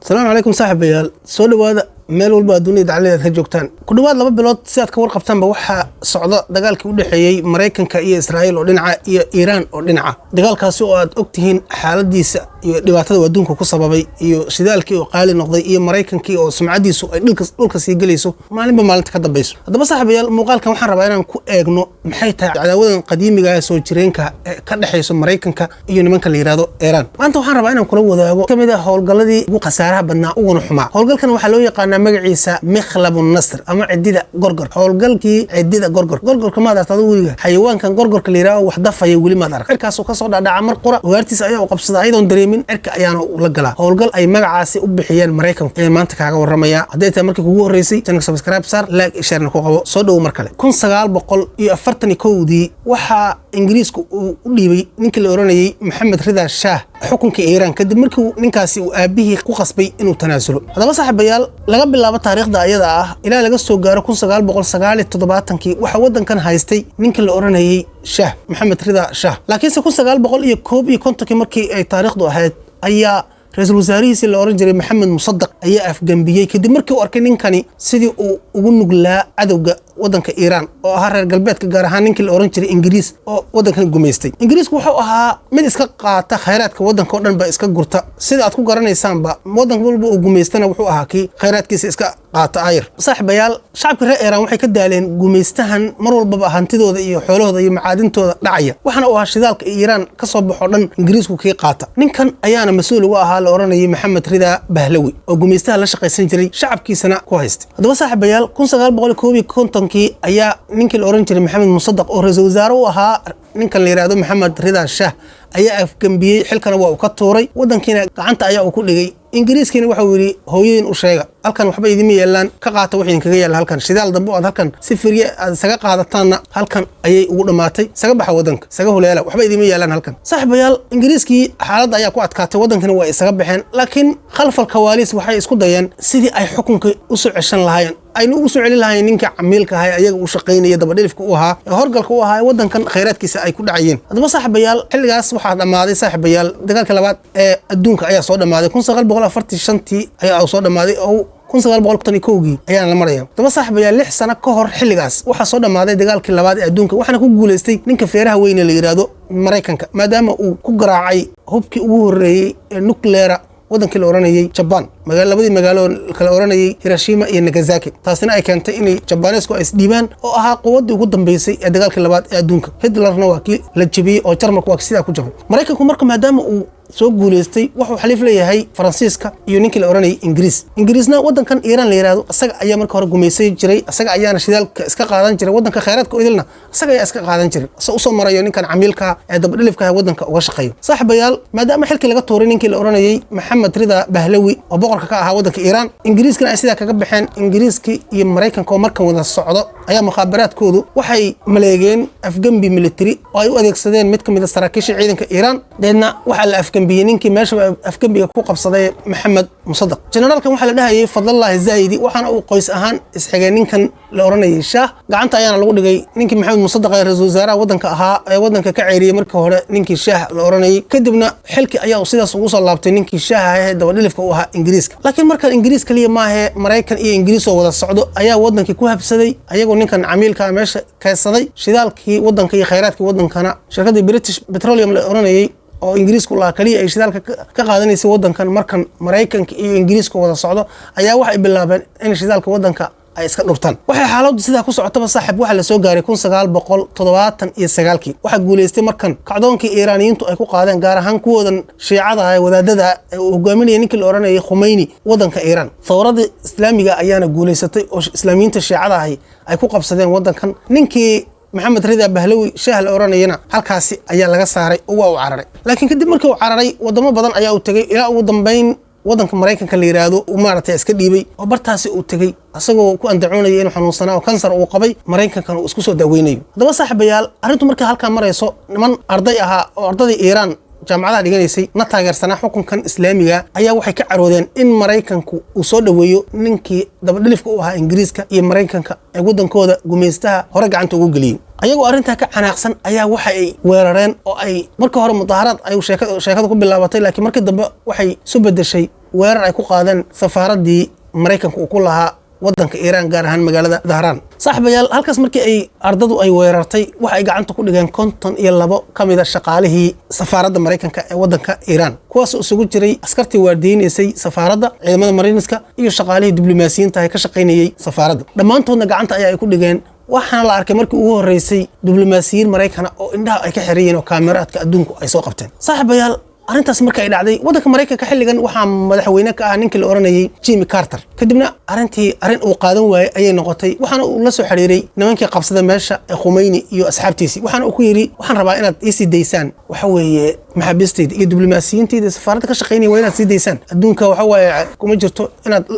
السلام عليكم صاحبيال soo dhawaada meel walba adduunida dacaladeed ka joogtaan ku dhawaad 2 bilood si aad ka warqabtaan ba waxa socda dagaalkii u dhaxeeyay Mareykanka iyo Israa'iil oo dhinaca iyo Iran oo dhinaca dagaalkaasi oo aad ogtihiin xaaladiisa iyo dhibaatada adduunka ku sababay iyo shidaalkii oo qaali noqday iyo Mareykankii oo sumcadiisu ay dhulka sii galayso maalinta ka dambayso hadaba saaxiibayaal muuqaalkan waxaan rabaa inaan ku eegno maxay tahay cadaawadan qadiimiga ah soo jireenka ka dhaxayso Mareykanka iyo nimanka la yiraahdo Iran maanta waxaan rabaa inaan kula wadaago kamid ah howlgaladii ugu qasaaraha badnaa ugu xumaa howlgalkan waxa loo yaqaan magaciisa Mikhlabun Nasr ama cidida gorgor howlgalkii cidida gorgorka ma adartado wiliga xayawaankan gorgorka la yiraahdo wax dafay wili ma arag cirkaas oo ka soo dhaadhaca mar qura waartiisa ayaa u qabsaday aydoon dareemin cirka ayaana la galaa howlgal ay magacaasi u bixiyeen Mareykanka ee maanta kaaga waramaya haday tahay markii ugu horeysay channel subscribe sar like share ku qabo soo dhaw mar kale 1941 waxa Ingiriisku u dhiibay ninkii la oranayay Maxamed Rida Shah xukunka Iran kadib markii ninkaasi uu aabihii ku qasbay inuu tanaasulo hadaba saaxiibayaal laga bilaabo taariikhda ayada ah ilaa laga soo gaaro 1979 waxa wadankan haystay ninkii la oranayay Shah Maxamed Rida Shah laakiin 1951 markii ay taariikhdu ahayd ayaa رئيس الوزراء اللي أورنجري محمد مصدق أي أفغانبية كده مركي وأركن إنكاني سيدي وجنوج لا عدوج ودنك إيران أو هرر قلبات كجارهان إنك الأورنجري إنجليز أو ودنك الجميستي إنجليز وحوها من إسكاق قاطع خيرات كودنك كورن بإسكاق جرتا سيد أتكو قرني سامبا ودنك بقول الجميستنا وحوها كي خيرات كيس إسكاق قاطع عير صاحب بيال شعب إيران وحي كدالين جميستهن مروا بابا هنتدو ذي حوله ذي معادن تو دعية وحنا وهاش ذلك إيران كصب حرن إنجليز وكي قاطع نكن أيانا مسؤول وها الأوراني محمد رضا بهلوي oo gumeystaa la shaqaysan jiray shacabkiisana ku haystay hadaba saaxiibayaal 1951 ayaa ninkii la oran jiray Maxamed Musaddaq oo ra'iisul wasaare u ahaa ninkan la yiraahdo Maxamed Rida Shah ayaa afgambiyay xilkana waa uu ka tuuray wadankiina gacanta ayaa uu ku dhigay Ingiriiskina waxa uu yiri hooyeen u sheega halkan waxba idin yeelan ka qaata wixii kaga yaal halkan shidaal dambe oo halkan si firiye aad saga qaadataana halkan ayay ugu dhamaatay saga baxa wadanka saga huleela waxba idin yeelan halkan saaxiibayaal Ingiriiskii xaalad ayaa ku adkaatay wadankana waa isaga baxeen laakiin khalfal kawaaliis waxay isku dayeen sidii ay xukunka u soo ceshan lahaayeen aynu ugu soo celin lahayn ninka camiilka ahaa ayaga u shaqeynaya dabadhilifka u ahaa horgalka u ahaa wadankan khayraadkiisa ay ku dhacayeen hadaba saaxiibayaal xilligaas waxa dhamaaday saaxiibayaal dagaalka labaad ee adduunka ayaa soo dhamaaday 1945 ayaa soo dhamaaday oo 1951 ayaan la maraya daba saaxiibayaal 6 sano ka hor xilligaas waxa soo dhamaaday dagaalkii labaad ee adduunka waxaana ku guuleystay ninka feeraha weyn ee la yiraahdo Mareykanka maadaama uu ku garaacay hubkii ugu horeeyay ee nuclear wadankii la oranayay Japan labadii magaalo kala oranayay Hiroshima iyo Nagasaki taasina ay keentay in Japanesku ay isdhiibaan oo ahaa quwadii ugu dambeysay ee dagaalkii labaad ee adduunka Hitlerna waa kii la jabiyay oo Jarmalku waa sida ku jabay Mareykanku marka maadaama uu soo guuleystay wuxuu xaliif leeyahay Faransiiska iyo ninkii la oranayay Ingiriisna wadankan Iran la yiraahdo asaga ayaa marka hore gumeysay jiray asaga ayaana shidaalka iska qaadan jiray wadanka khayraadka oo idilna asaga ayaa iska qaadan jiray soo marayo ninkan camiilka ee dabadhilifka wadanka uga shaqeeyo saaxiibayaal maadaama xilkii laga tooray ninkii la oranayay Maxamed Rida Bahlawi oo boqorka ka ahaa wadanka Iran Ingiriiskana ay sida kaga baxeen Ingiriiski iyo Mareykanka oo markan wada socdo ayaa mukhaabaraadkoodu waxay maleegeen afgambi military oo ay u adeegsadeen mid kamid ah saraakiisha ciidanka Iran deedna waxa la afgambiyay meesha afgambiga ku qabsaday Maxamed Musaddaq generalkan waxa la dhahayay Fadlallah Zaidi waxaana uu qoys ahaan isxigay ninkan la oranayay Shah gacanta ayaana lagu dhigay ninkii Maxamed Musaddaq ee ra'iisul wasaaraha wadanka ahaa ee wadanka ka ceyriyay markii hore ninkii Shah la oranayay kadibna xilkii ayaa sidaas ugu soo laabtay ninkii Shah ee dabadhilifka u ahaa Ingiriiska laakiin markan Ingiriis kaliya ma aha Mareykan iyo Ingiriis oo wada socdo ayaa wadankii ku habsaday ayagoo ninkan camiilka meesha kaysaday shidaalkii wadanka iyo khayraadkii wadankana shirkadda British Petroleum la oranayay oo Ingiriisku la kaliya ay shidaalka ka qaadanaysa wadankan markan Mareykanka iyo Ingiriisku wada socdo ayaa waxay bilaabeen in shidaalka wadanka ay iska dhurtaan waxay xaaladdu sida ku socotaba saaxib waxa la soo gaaray 1979 waxa guuleystay markan kacdoonkii Iiraaniyiintu ay ku qaadeen gaar ahaan kuwoodan shiicada ah wadaadada hogaaminaya ninkii la oranayay Khomeini wadanka Iiraan thawrada islaamiga ayaana guuleysatay oo islaamiyiinta shiicada ah ay ku qabsadeen wadankan ninkii Maxamed Rida Bahlawi Shah la oranayna halkaasi ayaa laga saaray oo waa u cararay laakiin kadib markii uu cararay wadamo badan ayaa u tagay ilaa ugu dambeyn wadanka Mareykanka la yiraahdo uu maartay iska dhiibay oo bartaasi uu tagay asagoo ku andacoonay inuu xanuunsanaa oo kansar uu qabay Mareykanka uu isku soo daweynayo hadaba saaxiibayaal arintu markii halka marayso niman arday ahaa oo ardadii Iran jaamacadaha dhiganaysay na taageersanaa xukunkan islaamiga ayaa waxay ka caroodeen in Mareykanku uu soo dhaweeyo ninkii dabadhilifka u ahaa Ingiriiska iyo Mareykanka ee wadankooda gumeystaha hore gacanta ugu geliyay ayagoo arinta ka canaaqsan ayaa waxa ay weerareen oo ay marka hore mudaharad ay sheekada ku bilaabatay laakiin markii dambe waxay soo bedeshay weerar ay ku qaadeen safaaradii Mareykanka uu ku lahaa wadanka Iran gaar ahaan magaalada Dhahran saaxiibayaal halkaas markii ay ardadu ay weerartay waxa ay gacanta ku dhigeen 52 kamida shaqaalihii safaaradda Mareykanka ee wadanka Iran kuwaas oo isugu jiray askartii waardiyeysay safaaradda ciidamada Mareykanka iyo shaqaalihii diblomaasiyiinta ay ka shaqeynayay safaaradda dhamaantoodna gacanta ayaa ay ku dhigeen waxaana la arkay markii ugu horeysay diblomaasiyiin Mareykan oo indhaha ay ka xiriyeen oo kaamiraadka adduunku ay soo qabteen saaxiibayaal arintaas markay dhacday wadanka Mareykanka xilligan waxa madaxweyne ka ah ninkii la oranayay Jimmy Carter kadibna arin uu qaadan waayay ayay noqotay waxaana uu la soo xiriiray nimankii qabsada meesha ee Khomeini iyo asxaabtiisii waxaana uu ku yiri waxaan rabaa inaad ii sii deysaan waxa weeye maxaabisteed iyo diblomaasiyiinta safaaradda ka shaqeynaya waa inaad sii deysaan adduunka waxa weeye kuma jirto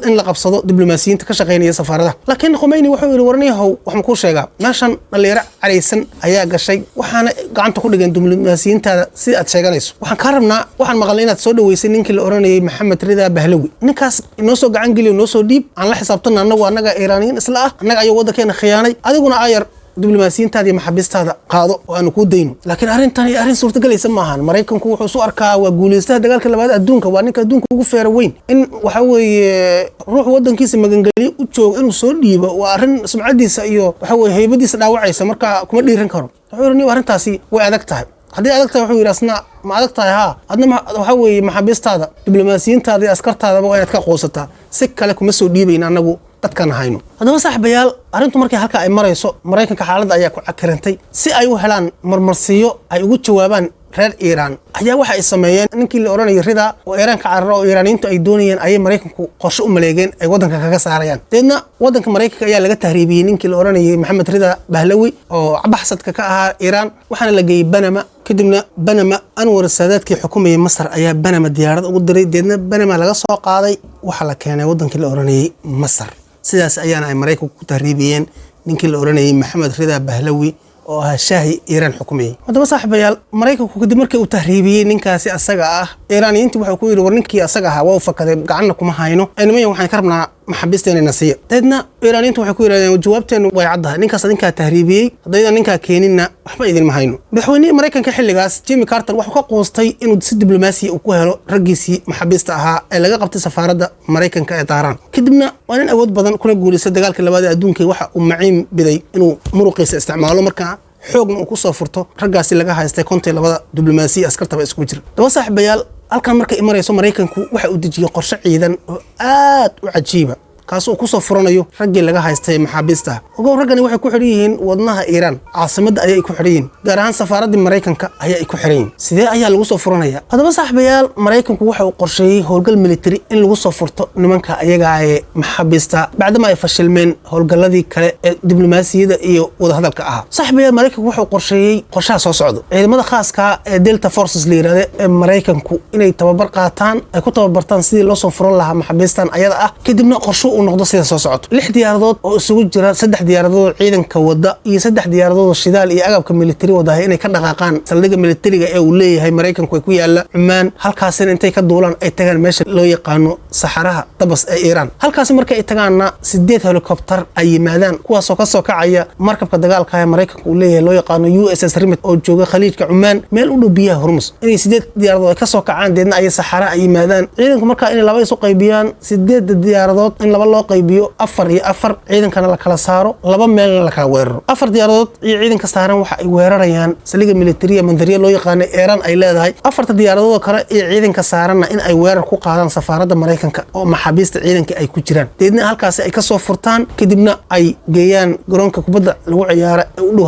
in la qabsado diblomaasiyiinta ka shaqeynaya safaaradda laakiin Khomeini wuxuu yiri warniyahow waxaan ku sheegaa meeshan dhalinyaro careysan ayaa gashay waxaana gacanta ku dhigeen diblomaasiyiinta si aad sheeganayso waxaan ka rabnaa waxaan maqalnay inaad soo dhaweysay ninkii la oranayay Maxamed Rida Bahlawi ninkaas inoo soo gacan geliyo noo soo dhiib aan la xisaabtana anaga Iiraaniyiin isla ah anaga ayo wadankeena khiyaanay adiguna ayar diblomaasiyiintaadii maxaabistaada qaado oo aanu ku dayno laakiin arintani arin suurtagelaysa maahan Mareykanku wuxuu soo arkaa waa guuleystaha dagaalka labaad adduunka waa ninka adduunka ugu feera weyn in waxa weeye ruux wadankiisa magangeliyo u joogo inuu soo dhiibo waa arin sumcadiisa iyo waxa weeye haybadiisa dhaawacaysa marka kuma dhiiran karo wuxuu yiri arintaasi way adag tahay haddii adag tahay wuxuu yiri asna ma adag tahay adna waxa weeye maxaabistaada diblomaasiyiintaada iyo askartaada waa inaad ka qoonsataa si kale kuma soo dhiibayna anagu dadkan hayno hadaba saaxiibayaal arintu markay halka ay marayso Mareykanka xaaladda ayaa ku cakirantay si ay u helaan marmarsiyo ay ugu jawaabaan reer Iran ayaa waxa ay sameeyeen ninkii la oranayay Rida oo Iran ka cararo oo Iiraaniyiintu ay doonayeen ay Mareykanku qorshe u maleegeen ay wadanka kaga saarayaan deedna wadanka Mareykanka ayaa laga tahriibiyay ninkii la oranayay Maxamed Rida Bahlawi oo baxsadka ka ahaa Iran waxaana la geeyay Panama kadibna Panama Anwar Saadaadkii xukumayay Masar ayaa Panama diyaarad ugu diray deedna Panama laga soo qaaday waxa la keenay wadankii la oranayay Masar sidaas ayaana ay Mareykanku ku tahriibiyeen ninkii la oranayay Maxamed Rida Bahlawi oo ah shaahi Iran xukumayay hadaba saaxiibayaal Mareykanku kadib markii uu tahriibiyay ninkaasi asaga ah Iiraaniyiintu waxa ku yiri war ninkii asaga ah waa fakaday gacanna kuma hayno inama waxaan ka rabnaa maxaabisteena nasiya deedna Iiraaniyiintu waxay ku yiraahdeen jawaabteenu way caddahay ninkaas ninka tahriibiyay hadayna ninka keenina waxba idin ma hayno madaxweynaha Mareykanka xilligaas Jimmy Carter wuxuu ka qoostay inuu si diblomaasi ah ku helo ragiisii maxaabiista ahaa ee laga qabtay safaaradda Mareykanka ee Dhahran kadibna waan awood badan kuna guuleystay dagaalka labaad ee adduunka waxa uu maciin biday inuu muruqiisa isticmaalo marka xoogna uu ku soo furto ragaasi laga haystay 52 diblomaasi askartaba isku jira daba saaxiibayaal halkan markay imarayso Mareykanku waxa uu dejiyay qorshe ciidan oo aad u cajiiba kaasoo ku soo furanayo raggii laga haystay maxaabiista ugu raggani waxay ku xiriyiin wadnaha Iran caasimadda ayay ku xiriyiin gaar ahaan safaaradda Mareykanka ayay ku xiriyiin sidee ayaa lagu soo furanaya hadaba saaxiibayaal Mareykanku waxa uu qorsheeyay howlgal military in lagu soo furto nimanka ayaga ee maxaabiista bacdama ay fashilmeen howlgaladii kale ee diblomaasiyadda iyo wada hadalka ah saaxiibayaal Mareykanku waxa uu qorsheeyay qorshaha soo socdo ciidamada khaaska ee Delta Forces la yiraahdo ee Mareykanku inay tababar qaataan ay ku tababartaan sidii loo soo furan lahaa maxaabiistan ayada ah kadibna qorsho noqdo sida soo socoto 6 diyaaradood oo isugu jira 3 diyaaradood ciidanka wada iyo 3 diyaaradood shidaal iyo agabka military wada inay ka dhaqaaqaan saldhigga militariga ee uu leeyahay Mareykanku ay ku yaala Cumaan halkaasina intay ka duulaan ay tagaan meesha loo yaqaano Saxaraha Tabas ee Iran halkaas markay ay tagaana 8 helicopter ay yimaadaan kuwaas oo ka soo kacaya markabka dagaalka ee Mareykanku uu leeyahay loo yaqaano USS Rimet oo jooga khaliijka Cumaan meel u dhow biyaha Hormuz inay 8 diyaaradood ay ka soo kacaan deedna ay Saxara ay yimaadaan ciidanku marka in laba isu qaybiyaan 8 diyaaradood in laba loo qaybiyo 4 iyo 4 ciidankana la kala saaro laba meel la kala weeraro 4 diyaaradood iyo ciidanka saaran waxa ay weerarayaan saldhigga militariga mandariya loo yaqaan Iran ay leedahay 4 diyaaradood kale iyo ciidanka saaranna in ay weerar ku qaadaan safaaradda Mareykanka oo maxaabiista ciidanka ay ku jiraan deedna halkaas ay ka soo furtaan kadibna ay geeyaan garoonka kubadda lagu ciyaaro ee u dhow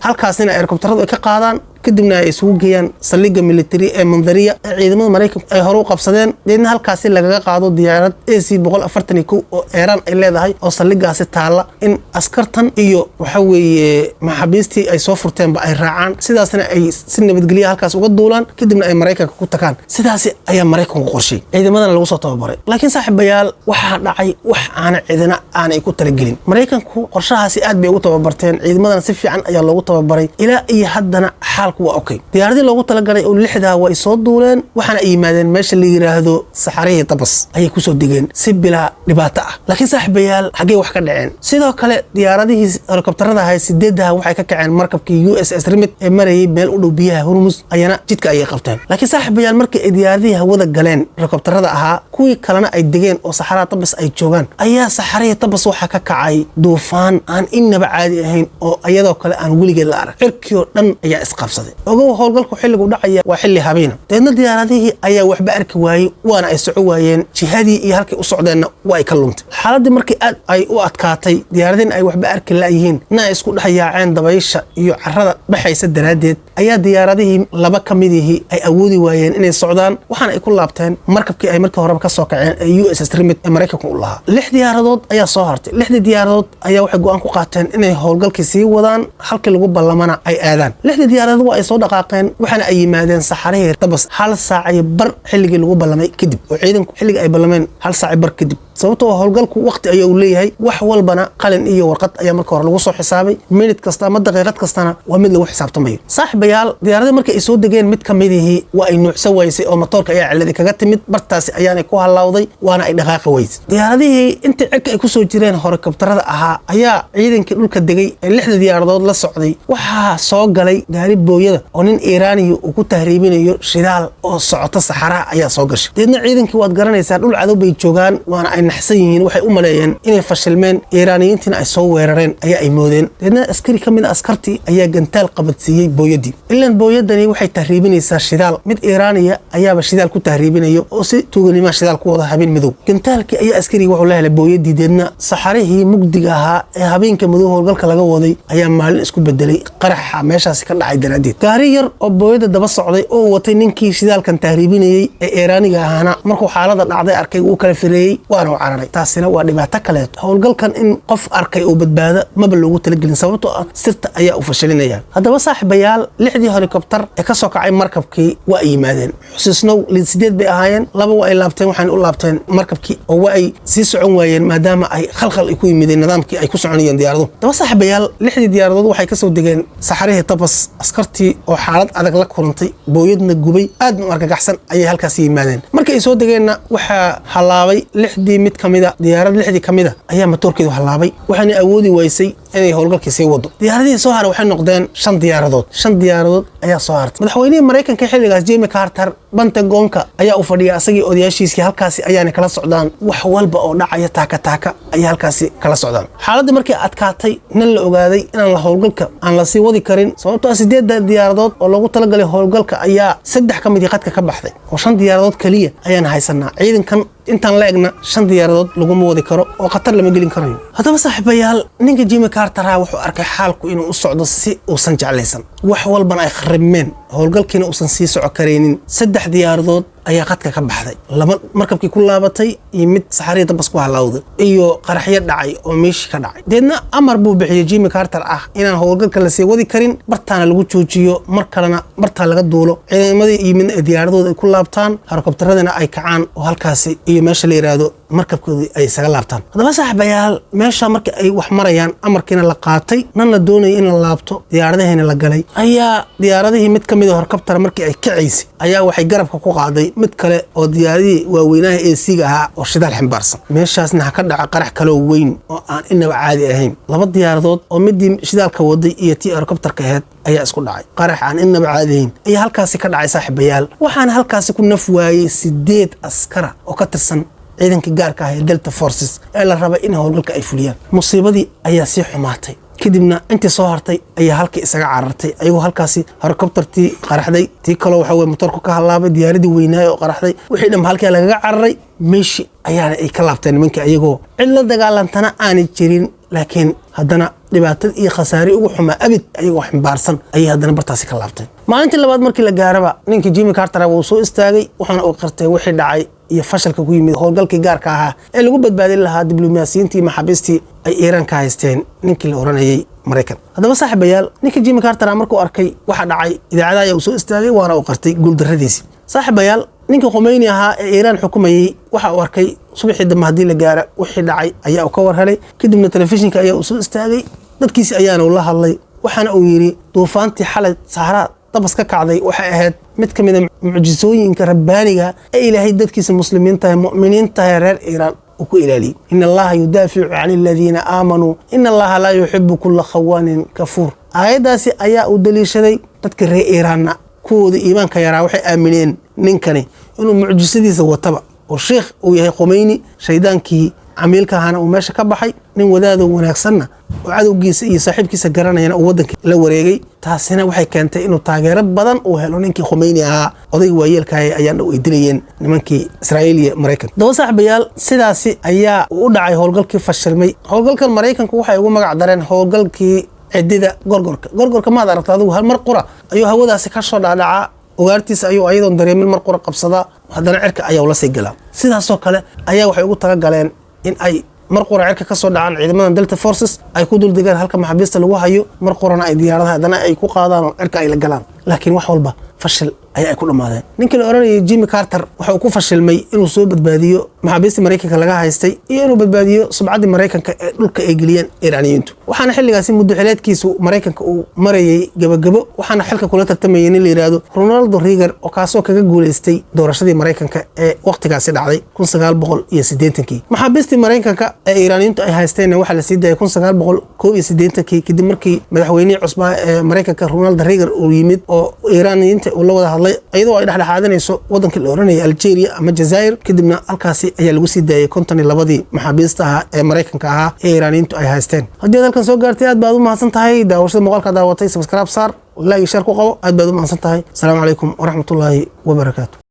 halkaasina helicopteradu ay ka qaadaan kadibna ay isugu geeyaan saldhigga military ee mandariya ee ciidamada Mareykanka ay hore u qabsadeen deedna halkaas laga qaado diyaarad AC-141 oo Iran ay leedahay oo saldhiggaasi taala in askartan iyo waxa weeye maxaabiistii ay soo furteenba ay raacaan sidaasna ay si nabadgelyo halkaas uga duulaan kadibna ay Mareykanka ku tagaan sidaas ayaa Mareykanku qorshay ciidamadana lagu soo tababaray laakiin saaxiibayaal waxa dhacay wax aan ciidana aan ay ku talagelin Mareykanku qorshahaasi aad bay ugu tababarteen ciidamadana si fiican ayaa loogu tababaray ilaa iyo haddana waa okay diyaaradii loogu talagalay oo lixda way soo duuleen waxaana ay yimaadeen meesha la yiraahdo saxarihii tabas ayay ku soo degeen si bila dhibaato ah laakiin saaxiibayaal xagee wax ka dhaceen sidoo kale diyaaradihii helikobtarada ahay sideedaha waxay ka kaceen markabkii USS Remit ee marayay meel u dhow biyaha Hormuz ayana jidka ayay qabteen laakiin saaxiibayaal markii ay diyaaradihii hawada galeen helikobtarada ahaa kuwii kalena ay degeen oo saxaraha tabas ay joogaan ayaa saxarihii tabas waxa ka kacay duufaan aan inaba caadi ahayn oo iyadoo kale aan weligeed la arag cirkiyo dhan ayaa isqabsaday ogow howlgalku xilligu dhacaya waa xilli habeen deedna diyaaradihii ayaa waxba arki waayay waana ay soco waayeen jihadii iyo halkii u socdeenna waa ay ka luntay xaaladii markii aad ay u adkaatay diyaaradeen ay waxba arki laayihiin na ay isku dhaxyaaceen dabaysha iyo carrada dhaxaysa daraadeed ayaa diyaaradihii laba ka midihii ay awoodi waayeen inay socdaan waxaana ay ku laabteen markabkii ay markii horeba ka soo kaceen ee USS Remit ee Mareykanka u lahaa lix diyaaradood ayaa soo hartay lixdii diyaaradood ayaa waxay go'aan ku qaateen inay howlgalkii sii wadaan halkii lagu ballamana ay aadaan lixdii diyaaradood waa ay soo dhaqaaqeen waxaana ay yimaadeen saxarihii tabas hal saac iyo bar xilligii lagu ballamay kadib oo ciidanku xilliga ay ballameen hal saac bar kadib sababtoo howlgalku waqti ayaa uu leeyahay wax walbana qalin iyo warqad ayaa marka hore lagu soo xisaabay minute kasta ama daqiiqad kastana waa mid lagu xisaabtamayo saaxiibayaal diyaaradii markii ay soo degeen mid ka midihii waa ay nuucsan waysay oo matoorka ayaa ciladi kaga timid bartaasi ayaanay ku halawday waana ay dhaqaaqi waysay diyaaradihii intii cirka ay ku soo jireen helikobtarada ahaa ayaa ciidankii dhulka degay ee lixda diyaaradood la socday waxaa soo galay gaari booyada oo nin Iiraaniyo uu ku tahriibinayo shidaal oo socota saxaraha ayaa soo gashay deedna ciidankii waad garanaysaa dhul cadow bay joogaan waana ay naxsan yihiin waxay u maleeyeen inay fashilmeen Iiraaniyiintina ay soo weerareen ayaa ay moodeen deedna askari kamid askartii ayaa gantaal qabadsiiyay booyadii ilaan booyadani waxay tahriibinaysaa shidaal mid Iiraaniya ayaaba shidaal ku tahriibinayo oo si tuuganimo shidaal ku wada habeen madow gantaalkii ayaa askari wuxuu la helay booyadii deedna saxarihii mugdiga ahaa ee habeenka madow howlgalka laga waday ayaa maalin isku bedelay qaraxa meeshaas ka dhacay daraadeed gaari yar oo booyada daba socday oo watay ninkii shidaalkan tahriibinayay ee Iiraaniga ahana markuu xaalada dhacday arkay uu kala fireeyay waana cararay taasina waa dhibaato kale howlgalkan in qof arkay oo badbaada maba loogu talagelin sababtoo ah sirta ayaa u fashilinaya haddaba saaxiibayaal lixdii helikobtar ee ka soo kacay markabkii waa ay yimaadeen xusisnow sideed bay ahaayeen laba waa ay laabteen waxaan u laabteen markabkii oo waa ay sii socon waayeen maadaama ay khalkhal ku yimideen nidaamkii ay ku soconayeen diyaaradu daba saaxiibayaal lixdii diyaaradood waxay ka soo degeen saxarihii tabas askartii oo xaalad adag la kulantay booyadna gubay aad u argagaxsan ayay halkaas yimaadeen markii ay soo degeenna waxaa halaabay lixdii mid kamida diyaarad lixdii kamida ayaa matoorkeedu halaabay waxaana awoodi waysay inay howlgalkii sii wado diyaaradii soo haray waxay noqdeen shan diyaaradood ayaa soo hartay madaxweynihii Mareykanka xilligaas Jimmy Carter Pentagonka ayaa u fadhiya asagii odayaashiisii halkaasi ayaana kala socdaan wax walba oo dhacaya taaka ayaa halkaasi kala socdaan xaaladii markii adkaatay nin la ogaaday inaan la howlgalka aan la sii wadi karin sababtoo sideed diyaaradood oo loogu talagalay howlgalka ayaa saddex ka mid qadka ka baxday oo shan diyaaradood kaliya ayaan haysanaa ciidankan intaan la egna shan diyaaradood laguma wadi karo oo khatar lama gelin karayo haddaba saaxiibayaal ninka Jimmy Carter wuxuu arkay xaalku inuu u socdo si uusan jeclaysan wax walbana ay kharibmeen howlgalkiina uusan sii soco kareenin saddex diyaaradood ayaa qadka ka baxday laba markabkii ku laabatay iyo mid saxarihii tabas ku halawday iyo qaraxyo dhacay oo meeshii ka dhacay deedna amar buu bixiyay Jimmy Carter inaan howlgalka la sii wadi karin bartaana lagu joojiyo mar kalena barta laga duulo ciidamadii iyo mid diyaaradood ay ku laabtaan helikobtaradana ay kacaan oo halkaasi iyo meesha la yiraahdo markabkoodii ay isaga laabtaan haddaba saaxiibayaal meesha markii ay wax marayaan amarkiina la qaatay nan la doonayay in la laabto diyaaradaheena la galay ayaa diyaaradihii mid kamid ah helikobtar markii ay kacaysay ayaa waxay garabka ku qaaday mid kale oo diyaaradii waaweynaha ee siiga ahaa oo shidaal ximbaarsan meeshaasna ka dhaca qarax kale oo weyn oo aan inaba caadi ahayn laba diyaaradood oo midii shidaalka waday iyo tii helikobtarka ahayd ayaa isku dhacay qarax aan inaba caadi ahayn ayaa halkaasi ka dhacay saaxiibayaal waxaan halkaasi ku naf waayay 8 askara oo ka tirsan ciidanka gaarka ah ee Delta Forces ee la rabay in howlgalka ay fuliyaan musiibadii ayaa sii xumaatay kadibna intii soo hartay ayaa halkii isaga carartay ayagoo halkaasi helikobtartii qaraxday tii kale waxa way motorku ka halaabay diyaaradii weynaa oo qaraxday wixii dhan halkii lagaga cararay meeshii ayaana ay ka laabteen nimankii ayagoo cid la dagaalantana aanay jirin laakiin haddana dhibaatada iyo khasaare ugu xumaa abid ayagoo ximbaarsan ayay haddana bartaasi ka laabteen maalintii labaad markii la gaaraba ninkii Jimmy Carter wuu soo istaagay waxaana uu qirtay wixii dhacay iyo fashalka ku yimid howlgalkii gaarka ahaa ee lagu badbaadin lahaa diblomaasiyiintii maxaabiistii ay Iiraan ka haysteen ninkii la oranayay Mareykan haddaba saaxiibayaal ninkii Jimmy Carter markuu arkay waxa dhacay idaacada ayaa soo istaagay waana uu qirtay guuldarradiisii saaxiibayaal ninkii Khomeini ahaa ee Iiraan xukumayay waxa uu arkay subaxii dambe hadii la gaaro wixii dhacay ayaa uu ka warhelay kadibna telefishinka ayaa soo istaagay dadkiisi ayaana la hadlay waxaana uu yiri duufaantii xalay Sahara dabas ka kacday waxay ahayd mid ka mid ah mucjisooyinka rabbaaniga ee ilaahay dadkiisa muslimiinta ah mu'miniinta ah reer Iiraan uu ku ilaaliyay in allaha yudaafi'u 'ani alladhina aamanuu in allaha la yuhibbu kulla khawaanin kafuur aayadaasi ayaa u daliishaday dadka reer Iiraanna kuwooda iimaanka yaraa waxay aamineen ninkani inuu mucjisadiisa wataba oo sheekh uu yahay Khomeini shaydaankii عميلك هانا وماشي كبحي نين ودادو وناكسنا وعدو جيس إيه صاحب كيس جرانا هنا ودنك لو ريجي تحسنا وحي كانت إنه تاجرات بدن وهلو نينكي خميني قضي ويل كاي أيان ويدريين نمنكي إسرائيلي مريكان دو صاحب يال سداسي أيا ودعي هولجل كيف فشلمي هولجل كان مريكان كوحي يقوم مقعدرين هولجل كي عديدة غرغر ما دارت هذا هالمرقرة أيوه هو ده سكشر على وقارتيس أيوه أيضا دريم المرقرة قبصدا هذا نعرك أيوه ولا سجلا سداسو كله أيا وحي يقول ترجلين in ay marqura cirka ka soo dhacaan ciidamada Delta Forces ay ku dul degaan halka maxaabiista lagu hayo marqurana ay diyaaradaha hadana ay ku qaadaan cirka ay la galaan laakiin wax walba fashil ay ku dhamaadeen ninka la oranayay Jimmy Carter waxa uu ku fashilmay inuu soo badbaadiyo maxaabiista Mareykanka laga haystay iyo inuu badbaadiyo subcadii Mareykanka ee dhulka ay geliyeen Iiraaniyiintu waxaana xilligaasi muddo xileedkiisu Mareykanka uu marayay gabagabo waxaana xilka kula tartamayay in la yiraahdo Ronald Reagan oo kaasoo kaga guuleystay doorashadii Mareykanka ee waqtigaasi dhacday 1980kii maxaabiista Mareykanka ee Iiraaniyiintu ay haysteen waxa la sii daayay 1981kii kadib markii madaxweynaha cusub ee Mareykanka Ronald Reagan uu yimid oo Iiraaniyiinta uu la wada hadlay ayadoo ay dhaxdhaxaadanayso wadanka la oranayay Algeria ama Jazair kadibna halkaasi ayaa lagu sii daayay 52 maxaabiista ee Mareykanka ahaa ee Iiraaniyiintu ay haysteen haddii halkan soo gaartay aad baad u mahadsan tahay daawashada muuqaalka daawatay subscribe saar like share ku qabo aad baad u mahadsan tahay assalaamu calaykum wa rahmatullaahi wa barakaatuh